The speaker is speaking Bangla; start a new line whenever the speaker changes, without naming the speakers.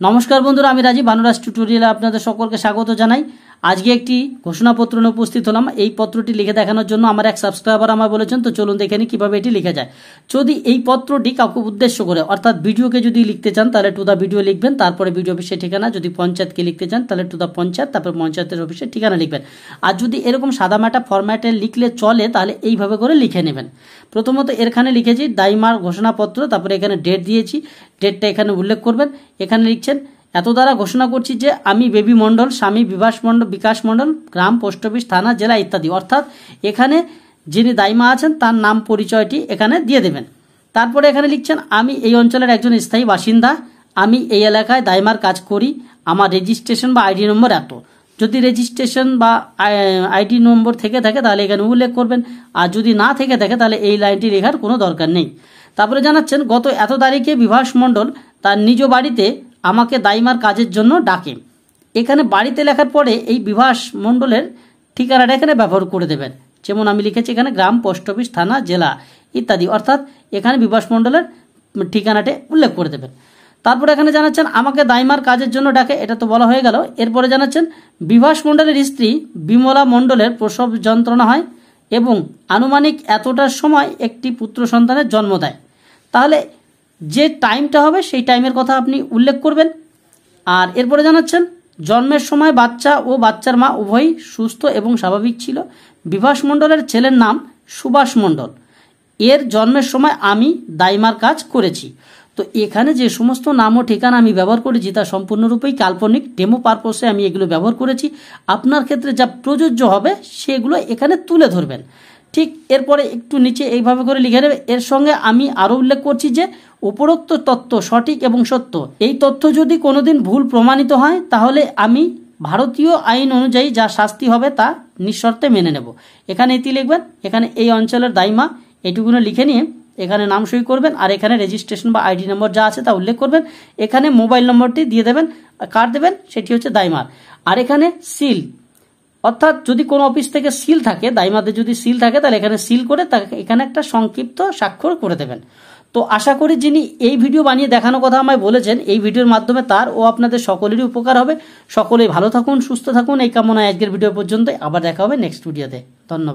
নমস্কার বন্ধুরা, আমি রাজীব ভানুরাজ টিউটোরিয়ালে আপনাদের সকলকে স্বাগত জানাই। আজকে একটি ঘোষণাপত্র নিয়ে উপস্থিত হলাম। এই পত্রটি লিখে দেখানোর জন্য আমার এক সাবস্ক্রাইবার আমার বলেছেন, তো চলুন দেখে নিই কীভাবে এটি লিখা যায়। যদি এই পত্রটি কাউকে উদ্দেশ্য করে, অর্থাৎ ভিডিওকে যদি লিখতে চান তাহলে টু দ্য ভিডিও লিখবেন, তারপরে ভিডিও অফিসের ঠিকানা। যদি পঞ্চায়েতকে লিখতে চান তাহলে টু দ্য পঞ্চায়েত, তারপর পঞ্চায়েতের অফিসের ঠিকানা লিখবেন। আর যদি এরকম সাদামাটা ফরম্যাটে লিখলে চলে তাহলে এইভাবে করে লিখে নেবেন। প্রথমত এখানে লিখেছি দাইমার ঘোষণাপত্র, তারপরে এখানে ডেট দিয়েছি, ডেটটা এখানে উল্লেখ করবেন। এখানে লিখছেন, এত দ্বারা ঘোষণা করছি যে আমি বেবি মণ্ডল, স্বামী বিকাশ মণ্ডল, গ্রাম, পোস্ট অফিস, থানা, জেলা ইত্যাদি। অর্থাৎ এখানে যিনি দাইমা আছেন তার নাম পরিচয়টি এখানে দিয়ে দেবেন। তারপরে এখানে লিখছেন, আমি এই অঞ্চলের একজন স্থায়ী বাসিন্দা, আমি এই এলাকায় দাইমার কাজ করি, আমার রেজিস্ট্রেশন বা আইডি নম্বর এত। যদি রেজিস্ট্রেশন বা আইডি নম্বর থেকে থাকে তাহলে এখানে উল্লেখ করবেন, আর যদি না থেকে থাকে তাহলে এই লাইনটি লেখার কোনো দরকার নেই। তারপরে জানাচ্ছেন, গত এত তারিখে বিভাস মণ্ডল তার নিজ বাড়িতে আমাকে দাইমার কাজের জন্য ডাকে। এখানে বাড়িতে লেখার পরে এই বিভাস মণ্ডলের ঠিকানাটা এখানে ব্যবহার করে দেবেন। যেমন আমি লিখেছি এখানে গ্রাম, পোস্ট অফিস, থানা, জেলা ইত্যাদি। অর্থাৎ এখানে বিভাস মণ্ডলের ঠিকানাটি উল্লেখ করে দেবেন। তারপরে এখানে জানাচ্ছেন, আমাকে দাইমার কাজের জন্য ডাকে, এটা তো বলা হয়ে গেল। এরপরে জানাচ্ছেন, বিভাস মণ্ডলের স্ত্রী বিমলা মণ্ডলের প্রসব যন্ত্রণা হয় এবং আনুমানিক এতটার সময় একটি পুত্র সন্তানের জন্ম দেয়। তাহলে যে টাইমটা হবে সেই টাইমের কথা আপনি উল্লেখ করবেন। আর এরপরে জানাচ্ছেন, জন্মের সময় বাচ্চা ও বাচ্চার মা উভয়ই সুস্থ এবং স্বাভাবিক ছিল। বিভাস মণ্ডলের ছেলের নাম সুভাষ মণ্ডল, এর জন্মের সময় আমি দাইমার কাজ করেছি। তো এখানে যে সমস্ত নাম ও ঠিকানা আমি ব্যবহার করেছি তা সম্পূর্ণরূপেই কাল্পনিক, ডেমো পারপোসে আমি এগুলো ব্যবহার করেছি। আপনার ক্ষেত্রে যা প্রযোজ্য হবে সেগুলো এখানে তুলে ধরবেন। ঠিক এরপরে একটু নিচে এইভাবে করে লিখে নেবে। এর সঙ্গে আমি আরও উল্লেখ করছি যে উপরোক্ত তথ্য সঠিক এবং সত্য। এই তথ্য যদি কোনোদিন ভুল প্রমাণিত হয় তাহলে আমি ভারতীয় আইন অনুযায়ী যা শাস্তি হবে তা নিঃশর্তে মেনে নেব। এখানে এটি লিখবেন, এখানে এই অঞ্চলের দাইমা এটুকুনো লিখে নিয়ে এখানে নাম সই করবেন, আর এখানে রেজিস্ট্রেশন বা আইডি নম্বর যা আছে তা উল্লেখ করবেন। এখানে মোবাইল নম্বরটি দিয়ে দেবেন, কার্ড দেবেন, সেটি হচ্ছে দাইমার। আর এখানে সিল, অর্থাৎ যদি কোনো অফিস থেকে সিল থাকে, দাইমাতে যদি সিল থাকে তাহলে এখানে সিল করে তাকে এখানে একটা সংক্ষিপ্ত স্বাক্ষর করে দেবেন। তো আশা করি যিনি এই ভিডিও বানিয়ে দেখানোর কথা আমায় বলেছেন, এই ভিডিওর মাধ্যমে তার ও আপনাদের সকলেরই উপকার হবে। সকলেই ভালো থাকুন, সুস্থ থাকুন, এই কামনায় আজকের ভিডিও পর্যন্ত। আবার দেখা হবে নেক্সট ভিডিওতে। ধন্যবাদ।